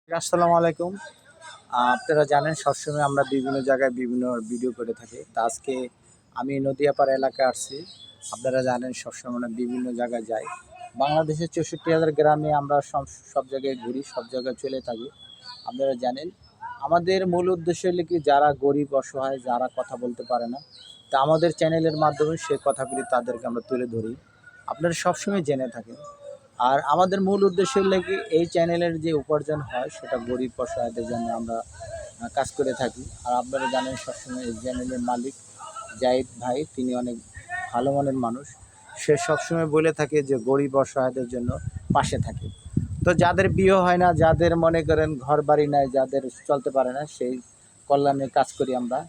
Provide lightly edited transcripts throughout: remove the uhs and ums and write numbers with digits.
আসসালামু আলাইকুম। আপনারা জানেন সবসময় আমরা বিভিন্ন জায়গায় বিভিন্ন ভিডিও করে থাকি। তো আজকে আমি নদীয়াপাড়া এলাকায় আসছি। আপনারা জানেন সবসময় আমরা বিভিন্ন জায়গায় যাই। বাংলাদেশের ৬৪,০০০ গ্রামে আমরা সব জায়গায় ঘুরি, সব জায়গায় চলে থাকি। আপনারা জানেন আমাদের মূল উদ্দেশ্য হলো কি যারা গরিব, অসহায়, যারা কথা বলতে পারে না, তা আমাদের চ্যানেলের মাধ্যমে সেই কথাগুলি তাদেরকে আমরা তুলে ধরি। আপনারা সবসময় জেনে থাকেন। আর আমাদের মূল উদ্দেশ্য হলো কি এই চ্যানেলের যে উপার্জন হয় সেটা গরিব অসহায়দের জন্য আমরা কাজ করে থাকি। আর আপনারা জানেন সবসময় এই চ্যানেলের মালিক জাহিদ ভাই, তিনি অনেক ভালো মনের মানুষ। সে সবসময় বলে থাকে যে গরিব অসহায়দের জন্য পাশে থাকে। তো যাদের বিয়ে হয় না, যাদের মনে করেন ঘর বাড়ি নাই, যাদের চলতে পারে না, সেই কল্যাণে কাজ করি আমরা।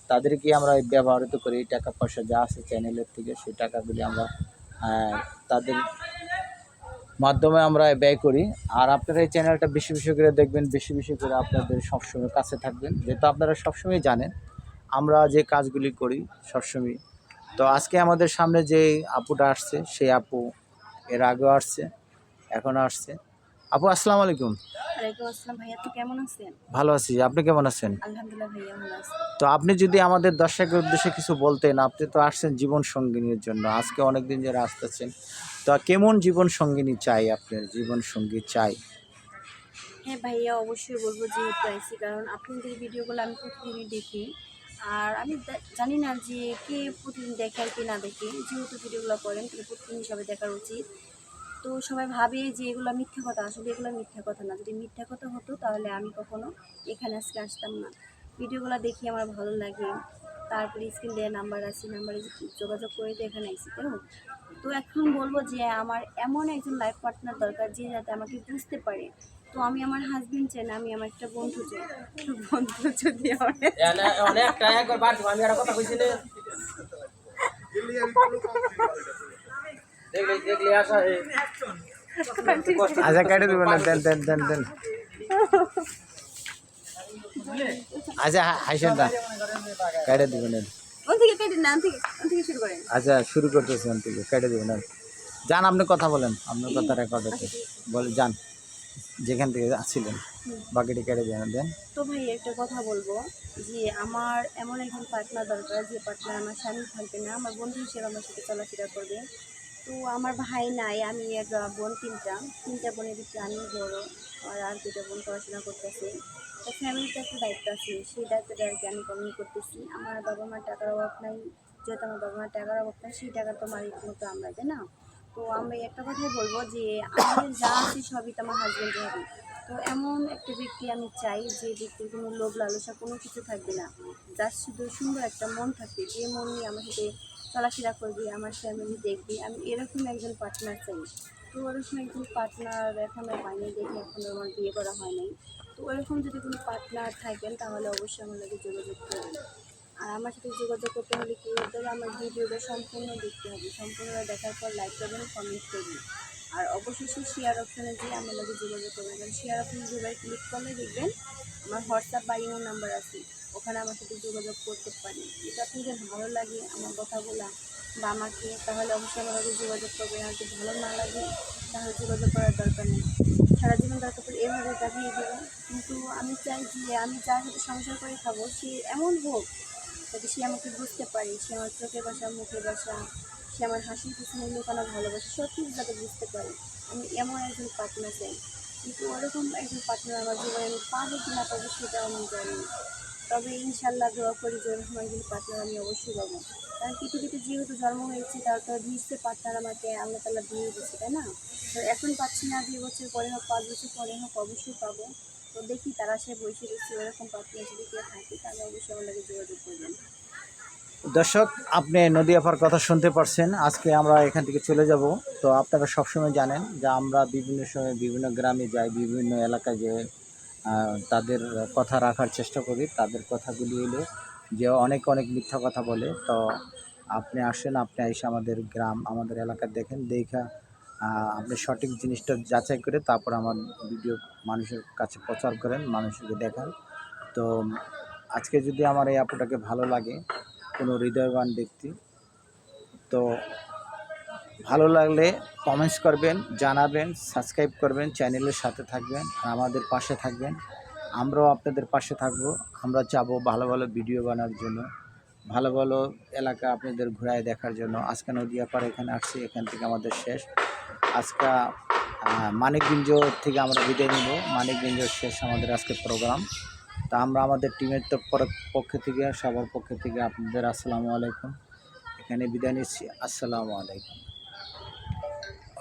তাদেরকে আমরা ব্যবহৃত করি। এই টাকা পয়সা যা আছে চ্যানেলের থেকে সেই টাকাগুলি আমরা তাদের মাধ্যমে আমরা ব্যয় করি। আর আপনারা এই চ্যানেলটা বেশি বেশি করে দেখবেন, বেশি বেশি করে আপনাদের সবসময় কাছে থাকবেন, যেহেতু আপনারা সবসময় জানেন আমরা যে কাজগুলি করি সবসময়। তো আজকে আমাদের সামনে যে আপুটা আসছে, সেই আপু এর আগেও আসছে, এখনও আসছে। আপু আসসালামু আলাইকুম। ওয়ালাইকুম আসসালাম ভাইয়া, আপনি কেমন আছেন? ভালো আছি, আপনি কেমন আছেন? আলহামদুলিল্লাহ ভাইয়া ভালো আছি। তো আপনি যদি আমাদের দর্শকের উদ্দেশ্যে কিছু বলতেন, আপনি তো আসছেন জীবন সঙ্গিনীর জন্য, আজকে অনেক দিন ধরে আসতেছেন। তো কেমন জীবন সঙ্গিনী চাই, আপনার জীবন সঙ্গী চাই? হ্যাঁ ভাইয়া, অবশ্যই বলবো যেহেতু আইসি, কারণ আপনাদের ভিডিওগুলো আমি প্রতিদিনই দেখি। আর আমি জানি না যে কে প্রতিদিন দেখে আর কে না দেখে, যেহেতু ভিডিওগুলো করেন তাহলে প্রতিদিন সবাই দেখার উচিত। তো সবাই ভাবে যে এগুলো মিথ্যা কথা, আসলে এগুলো মিথ্যা কথা না। যদি মিথ্যা কথা হতো তাহলে আমি কখনো এখানে আজকে আসতাম না। ভিডিওগুলো দেখি আমার ভালো লাগে, তারপরে স্ক্রিন দেওয়া নাম্বার আছে, নাম্বারে যোগাযোগ করে তো এখানে আসি, তাই না? তো এখন বলবো যে আমার এমন একজন লাইফ পার্টনার দরকার যে যাতে আমাকে বুঝতে পারে। তো আমি আমার হাজবেন্ড চাই না, আমি আমার একটা বন্ধু চাই। তো বন্ধু যদি আচ্ছা কেটে দেবেন না, দেন দেন দেন দেন। আচ্ছা হাইসেন না, কেটে দেবেন। ওন থেকে কেটে না, ওন থেকে শুরু করেন। আচ্ছা শুরু করতেছি, ওখান থেকে কেটে দেবেন। যান, আপনি কথা বলেন, আপনার কথা রেকর্ড হচ্ছে। বলে যান, যেখান থেকে আসছিলেন বাকিটি কেটে দেন দেন। তো ভাই একটা কথা বলবো যে আমার এমন একজন পার্টনার দরকার, যে পার্টনার আমার স্বামী থাকবে না, আমার বন্ধু হিসেবে আমার সাথে চলাফেরা করবে। তো আমার ভাই নাই, আমি এক বোন, তিনটা বোনের ভিতরে আমি বড়। আর দুটো বোন পড়াশোনা করতেছে। তো ফ্যামিলিতে একটা দায়িত্ব আছে, সেই দায়িত্বটা আর কি আমি পালন করতেছি। আমার বাবা মার টাকার অভাব নাই, যেহেতু আমার বাবা মার টাকার অভাব নাই, সেই টাকা তো মালিক মতো আমরা, তাই না? তো আমি একটা কথাই বলবো যে আমাদের যা আছে সবই তো আমার হাজব্যান্ডের হবে। তো এমন একটা ব্যক্তি আমি চাই, যে ব্যক্তির কোনো লোভ লালসা কোনো কিছু থাকবে না, যার শুধু সুন্দর একটা মন থাকবে, যে মন নিয়ে আমার সাথে চলাফেরা করবে, আমার ফ্যামিলি দেখবে, আমি এরকম একজন পার্টনার চাই। তো ওরকম একজন পার্টনার এখনও হয়নি, দেখে এখনও আমার বিয়ে করা হয় নাই। তো ওরকম যদি কোনো পার্টনার থাকেন তাহলে অবশ্যই আমার সাথে যোগাযোগ করবেন। আর আমার সাথে যোগাযোগ করতে হলে কি করতে হবে, আমার ভিডিওটা সম্পূর্ণ দেখতে হবে, সম্পূর্ণ দেখার পর লাইক করবেন, কমেন্ট করবেন। আর অবশেষে শেয়ার অপশানে গিয়ে আমার লগে যোগাযোগ করবেন, কারণ শেয়ার অপশানে দুবার ক্লিক করলে দেখবেন আমার হোয়াটসঅ্যাপ বা ইমো নাম্বার আছে, ওখানে আমার সাথে যোগাযোগ করতে পারেন। এটা আপনাদের ভালো লাগে আমার কথাগুলো বা আমাকে, তাহলে অবশ্যই আমার লগে যোগাযোগ করবেন। আর যদি ভালো না লাগে তাহলে যোগাযোগ করার দরকার নেই, সারা জীবন দরকার পড়ে এভাবে দাবিয়ে দেবেন। কিন্তু আমি চাই যে আমি যার সাথে সংসার করে খাবো সে এমন হোক যাতে সে আমাকে বুঝতে পারে, সে আমার চোখের ভাষা, মুখের ভাষা, সে আমার হাসির পিছনে লুকানো ভালোবাসে সব কিছু যাতে বুঝতে পারে। আমি এমন একজন পার্টনার চাই। কিন্তু ওরকম একজন পার্টনার আমার জীবনে আমি পাবো কি না পাবো সেটাও আমি জানি না। তবে ইনশাল্লাহ দোয়া করি যে ওরকম একজন পার্টনার আমি অবশ্যই পাবো। কারণ পৃথিবীতে যেহেতু জন্ম হয়েছি, তারপর নিশ্চয়ই পার্টনার আমাকে আল্লাহ তাআলা দিয়ে দিচ্ছে, তাই না? তো এখন পাচ্ছি না, 2 বছর পরে হোক, 5 বছর পরে হোক, অবশ্যই পাবো। তো দেখি তারা সে বসে রয়েছে, ওরকম পার্টনার যদি কেউ থাকে তাহলে অবশ্যই আমার লাগে যোগাযোগ করবেন। দর্শক, আপনি নদীয়াপার কথা শুনতে পারছেন। আজকে আমরা এখান থেকে চলে যাব। তো আপনারা সবসময় জানেন যে আমরা বিভিন্ন সময় বিভিন্ন গ্রামে যাই, বিভিন্ন এলাকায় যে তাদের কথা রাখার চেষ্টা করি। তাদের কথাগুলি হলো যে অনেক অনেক মিথ্যা কথা বলে। তো আপনি আসেন, আপনি এসে আমাদের গ্রাম, আমাদের এলাকা দেখেন, দেখা আপনি সঠিক জিনিসটা যাচাই করে তারপর আমার ভিডিও মানুষের কাছে প্রচার করেন, মানুষকে দেখান। তো আজকে যদি আমার এই আপুটাকে ভালো লাগে, কোনো হৃদয়বান ব্যক্তি, তো ভালো লাগলে কমেন্টস করবেন, জানাবেন, সাবস্ক্রাইব করবেন, চ্যানেলের সাথে থাকবেন, আর আমাদের পাশে থাকবেন। আমরাও আপনাদের পাশে থাকবো। আমরা চাবো ভালো ভালো ভিডিও বানার জন্য, ভালো ভালো এলাকা আপনাদের ঘুরায় দেখার জন্য। আজকে নদীয়াপাড়া এখানে আসছি, এখান থেকে আমাদের শেষ। আজকে মানিকগঞ্জ থেকে আমরা বিদায় নিব। মানিকগঞ্জ শেষ আমাদের আজকে প্রোগ্রাম। তা আমরা আমাদের টিমের পক্ষ থেকে, সবার পক্ষ থেকে আপনাদের আসসালামু আলাইকুম, এখানে বিদায় নিচ্ছি। আসসালামু আলাইকুম।